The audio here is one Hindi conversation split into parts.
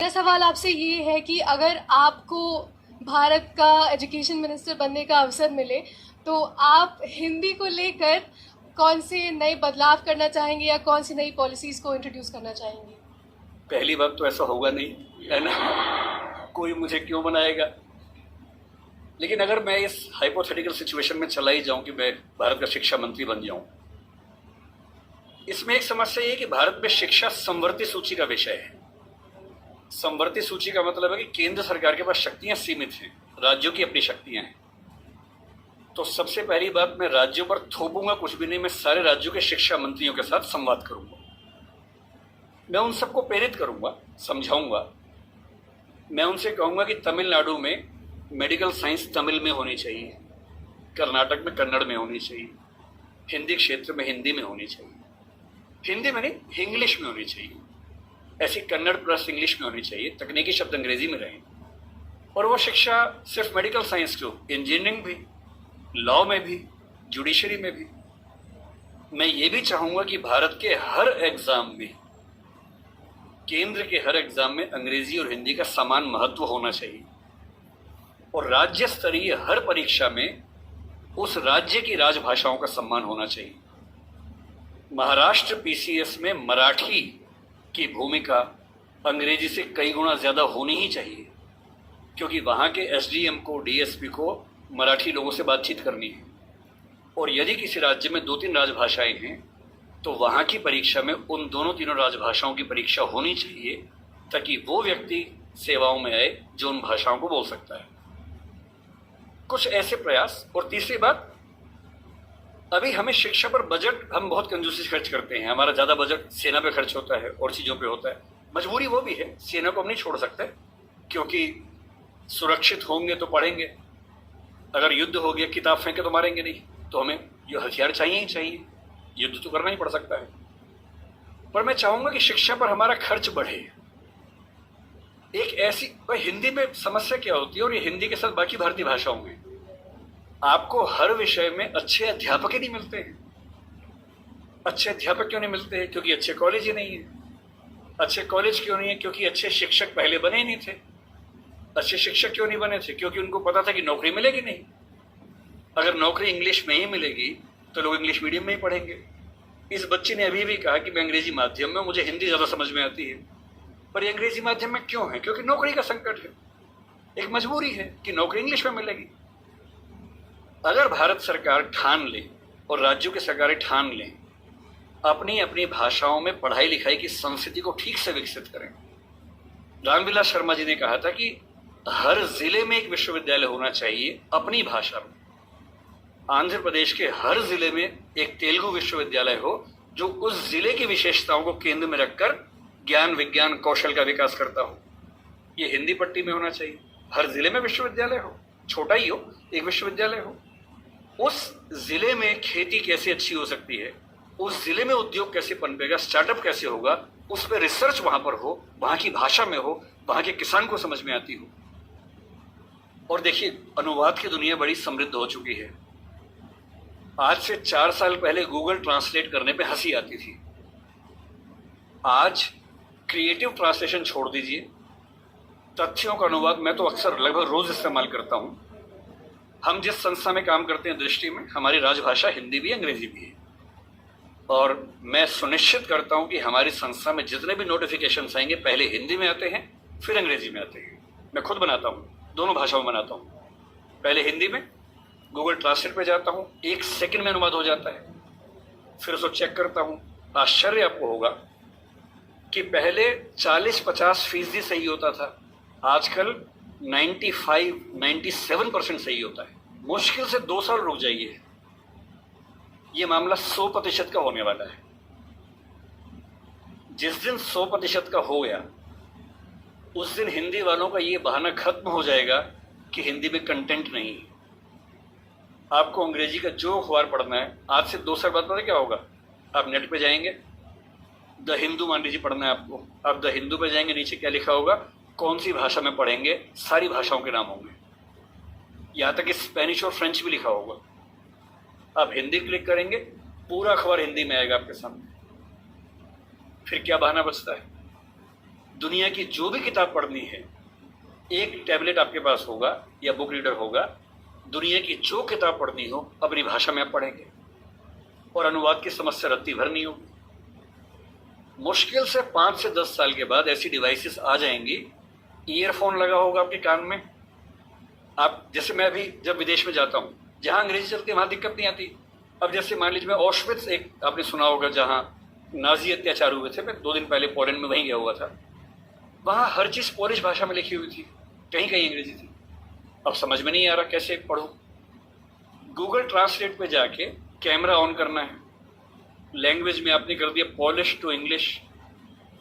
मेरा सवाल आपसे ये है कि अगर आपको भारत का एजुकेशन मिनिस्टर बनने का अवसर मिले तो आप हिंदी को लेकर कौन से नए बदलाव करना चाहेंगे या कौन सी नई पॉलिसीज को इंट्रोड्यूस करना चाहेंगे? पहली बात तो ऐसा होगा नहीं, है ना। कोई मुझे क्यों बनाएगा। लेकिन अगर मैं इस हाइपोथेटिकल सिचुएशन में चला ही जाऊं कि मैं भारत का शिक्षा मंत्री बन जाऊं, इसमें एक समस्या ये है कि भारत में शिक्षा समवर्ती सूची का विषय है। समवर्ती सूची का मतलब है कि केंद्र सरकार के पास शक्तियां सीमित हैं, राज्यों की अपनी शक्तियां हैं। तो सबसे पहली बात, मैं राज्यों पर थोपूंगा कुछ भी नहीं, मैं सारे राज्यों के शिक्षा मंत्रियों के साथ संवाद करूंगा। मैं उन सबको प्रेरित करूंगा, समझाऊंगा। मैं उनसे कहूंगा कि तमिलनाडु में मेडिकल साइंस तमिल में होनी चाहिए, कर्नाटक में कन्नड़ में होनी चाहिए, हिंदी क्षेत्र में हिंदी में होनी चाहिए, हिंदी में नहीं इंग्लिश में होनी चाहिए, ऐसी कन्नड़ प्लस इंग्लिश में होनी चाहिए, तकनीकी शब्द अंग्रेजी में रहें। और वो शिक्षा सिर्फ मेडिकल साइंस क्यों, इंजीनियरिंग भी, लॉ में भी, जुडिशरी में भी। मैं ये भी चाहूंगा कि भारत के हर एग्जाम में, केंद्र के हर एग्जाम में अंग्रेजी और हिंदी का समान महत्व होना चाहिए। और राज्य स्तरीय हर परीक्षा में उस राज्य की राजभाषाओं का सम्मान होना चाहिए। महाराष्ट्र पीसीएस में मराठी की भूमिका अंग्रेजी से कई गुना ज्यादा होनी ही चाहिए, क्योंकि वहां के एसडीएम को, डीएसपी को मराठी लोगों से बातचीत करनी है। और यदि किसी राज्य में 2-3 राजभाषाएं हैं तो वहां की परीक्षा में उन दोनों तीनों राजभाषाओं की परीक्षा होनी चाहिए, ताकि वो व्यक्ति सेवाओं में आए जो उन भाषाओं को बोल सकता है। कुछ ऐसे प्रयास। और तीसरी बात, अभी हमें शिक्षा पर बजट हम बहुत कंजूसी से खर्च करते हैं। हमारा ज्यादा बजट सेना पे खर्च होता है और चीजों पे होता है। मजबूरी वो भी है, सेना को हम नहीं छोड़ सकते, क्योंकि सुरक्षित होंगे तो पढ़ेंगे। अगर युद्ध हो गया, किताब फेंके तो मारेंगे नहीं, तो हमें ये हथियार चाहिए ही चाहिए, युद्ध तो करना ही पड़ सकता है। पर मैं चाहूंगा कि शिक्षा पर हमारा खर्च बढ़े। एक ऐसी हिंदी में समस्या क्या होती है, और ये हिंदी के साथ बाकी भारतीय भाषाओं में, आपको हर विषय में अच्छे अध्यापक ही नहीं मिलते हैं। अच्छे अध्यापक क्यों नहीं मिलते हैं? क्योंकि अच्छे कॉलेज ही नहीं है। अच्छे कॉलेज क्यों नहीं है? क्योंकि अच्छे शिक्षक पहले बने ही नहीं थे। अच्छे शिक्षक क्यों नहीं बने थे? क्योंकि उनको पता था कि नौकरी मिलेगी नहीं। अगर नौकरी इंग्लिश में ही मिलेगी तो लोग इंग्लिश मीडियम में ही पढ़ेंगे। इस बच्चे ने अभी भी कहा कि मैं अंग्रेजी माध्यम में, मुझे हिंदी ज्यादा समझ में आती है। पर ये अंग्रेजी माध्यम में क्यों है? क्योंकि नौकरी का संकट है, एक मजबूरी है कि नौकरी इंग्लिश में मिलेगी। अगर भारत सरकार ठान ले और राज्यों की सरकारें ठान लें, अपनी अपनी भाषाओं में पढ़ाई लिखाई की संस्कृति को ठीक से विकसित करें। रामविलास शर्मा जी ने कहा था कि हर जिले में एक विश्वविद्यालय होना चाहिए अपनी भाषा में। आंध्र प्रदेश के हर जिले में एक तेलुगु विश्वविद्यालय हो, जो उस जिले की विशेषताओं को केंद्र में रखकर ज्ञान, विज्ञान, कौशल का विकास करता हो। ये हिंदी पट्टी में होना चाहिए। हर जिले में विश्वविद्यालय हो, छोटा ही हो, एक विश्वविद्यालय हो। उस जिले में खेती कैसे अच्छी हो सकती है, उस जिले में उद्योग कैसे पनपेगा, स्टार्टअप कैसे होगा, उस पर रिसर्च वहां पर हो, वहां की भाषा में हो, वहां के किसान को समझ में आती हो। और देखिए, अनुवाद की दुनिया बड़ी समृद्ध हो चुकी है। आज से 4 साल पहले गूगल ट्रांसलेट करने पे हंसी आती थी। आज क्रिएटिव ट्रांसलेशन छोड़ दीजिए, तथ्यों का अनुवाद मैं तो अक्सर लगभग रोज इस्तेमाल करता हूं। हम जिस संस्था में काम करते हैं दृष्टि में, हमारी राजभाषा हिंदी भी, अंग्रेजी भी है। और मैं सुनिश्चित करता हूं कि हमारी संस्था में जितने भी नोटिफिकेशन आएंगे पहले हिंदी में आते हैं, फिर अंग्रेजी में आते हैं। मैं खुद बनाता हूं, दोनों भाषाओं में बनाता हूं। पहले हिंदी में, गूगल ट्रांसलेट पे जाता हूं, 1 सेकंड में अनुवाद हो जाता है। फिर उसको चेक करता हूं। आश्चर्य आपको होगा कि पहले 40-50% सही होता था, आजकल 95-97% सही होता है। मुश्किल से 2 साल रुक जाइए, ये मामला 100% का होने वाला है। जिस दिन 100% का हो गया, उस दिन हिंदी वालों का ये बहाना खत्म हो जाएगा कि हिंदी में कंटेंट नहीं है। आपको अंग्रेजी का जो अखबार पढ़ना है, आज से 2 साल बाद पता क्या होगा? आप नेट पे जाएंगे, द हिंदू मान लीजिए पढ़ना है आपको, आप द हिंदू पे जाएंगे, नीचे क्या लिखा होगा, कौन सी भाषा में पढ़ेंगे, सारी भाषाओं के नाम होंगे, यहां तक कि स्पेनिश और फ्रेंच भी लिखा होगा। आप हिंदी क्लिक करेंगे, पूरा अखबार हिंदी में आएगा आपके सामने। फिर क्या बहाना बचता है? दुनिया की जो भी किताब पढ़नी है, एक टैबलेट आपके पास होगा या बुक रीडर होगा, दुनिया की जो किताब पढ़नी हो अपनी भाषा में आप पढ़ेंगे और अनुवाद की समस्या रत्ती भर नहीं होगी। मुश्किल से 5 से 10 साल के बाद ऐसी डिवाइसेस आ जाएंगी, ईयरफोन लगा होगा आपके कान में। आप जैसे मैं अभी जब विदेश में जाता हूँ, जहां अंग्रेजी चलती है वहां दिक्कत नहीं आती। अब जैसे मान लीजिए मैं ऑशविट्स, एक आपने सुना होगा जहां नाजी अत्याचार हुए थे, मैं 2 दिन पहले पोलैंड में वहीं गया हुआ था। वहां हर चीज पोलिश भाषा में लिखी हुई थी, कहीं कहीं अंग्रेजी थी। अब समझ में नहीं आ रहा कैसे पढ़ूं। गूगल ट्रांसलेट पे जाके कैमरा ऑन करना है, लैंग्वेज में आपने कर दिया पॉलिश टू इंग्लिश।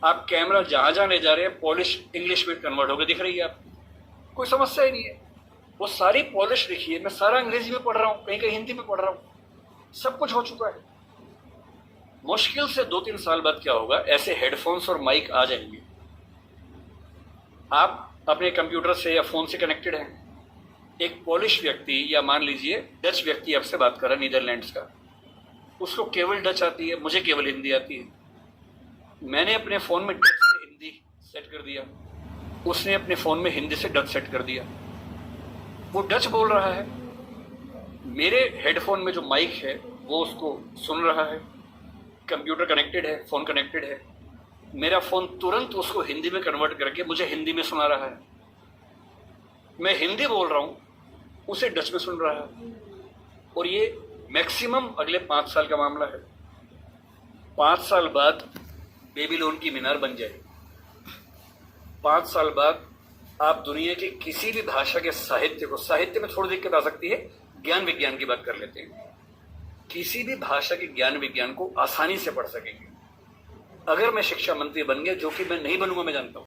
आप कैमरा जहां जहां ले जा रहे हैं पॉलिश इंग्लिश में कन्वर्ट होकर दिख रही है आपको, कोई समस्या ही नहीं है। वो सारी पॉलिश लिखी है, मैं सारा अंग्रेजी में पढ़ रहा हूँ, कहीं कहीं हिंदी में पढ़ रहा हूँ, सब कुछ हो चुका है। मुश्किल से 2-3 साल बाद क्या होगा, ऐसे हेडफोन्स और माइक आ जाएंगे। आप अपने कंप्यूटर से या फोन से कनेक्टेड हैं, एक पॉलिश व्यक्ति या मान लीजिए डच व्यक्ति आपसे बात कर रहा है, नीदरलैंड्स का, उसको केवल डच आती है, मुझे केवल हिंदी आती है। मैंने अपने फोन में डच से हिंदी सेट कर दिया, उसने अपने फोन में हिंदी से डच सेट कर दिया। वो डच बोल रहा है, मेरे हेडफोन में जो माइक है वो उसको सुन रहा है, कंप्यूटर कनेक्टेड है, फोन कनेक्टेड है, मेरा फोन तुरंत उसको हिंदी में कन्वर्ट करके मुझे हिंदी में सुना रहा है। मैं हिंदी बोल रहा हूं, उसे डच में सुन रहा है। और ये मैक्सिमम अगले 5 साल का मामला है। 5 साल बाद बेबीलोन की मीनार बन जाए। 5 साल बाद आप दुनिया की किसी भी भाषा के साहित्य को, साहित्य में थोड़ी दिक्कत आ सकती है, ज्ञान विज्ञान की बात कर लेते हैं, किसी भी भाषा के ज्ञान विज्ञान को आसानी से पढ़ सकेंगे। अगर मैं शिक्षा मंत्री बन गया, जो कि मैं नहीं बनूंगा, मैं जानता हूं,